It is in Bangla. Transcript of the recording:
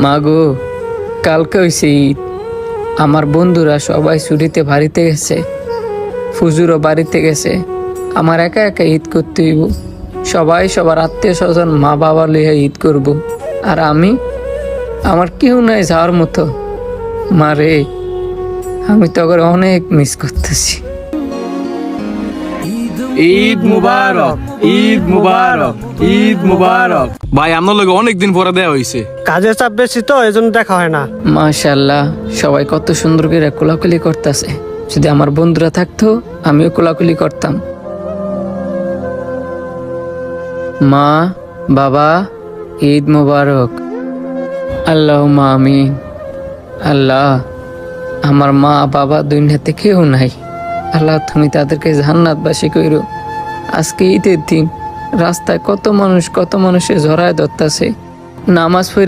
মা গো, কালকে হইছে ঈদ। আমার বন্ধুরা সবাই ছুটিতে বাড়িতে গেছে, ফুজুরও বাড়িতে গেছে। আমার একা একা ঈদ করতে হইব। সবাই সবার আত্মীয় স্বজন মা বাবা লিয়ে ঈদ করব। আর আমার কেউ নাই যাওয়ার মতো। মা রে, আমি তো করে অনেক মিস করতেছি। ঈদ মুবারক, ঈদ মুবারক, ঈদ মুবারক। ভাই আপনার লগে অনেকদিন পরে দেয়া হইছে। কাজের চাপ বেশি তো এজন্য দেখা হয় না। মাশাআল্লাহ, সবাই কত সুন্দর করে কোলাকুলি করতেছে। যদি আমার বন্ধুরা থাকতো আমিও কোলাকুলি করতাম। মা, বাবা, ঈদ মুবারক। আল্লাহুম্মা আমিন। আল্লাহ, আমার মা বাবা দুনিয়াতে কেউ নাই। আল্লাহ, তুমি তাদেরকে জান্নাতবাসী কইরো। আজকে ঈদের দিন, রাস্তায় কত মানুষে জড়ায় ধরতেছে। নামাজ পড়া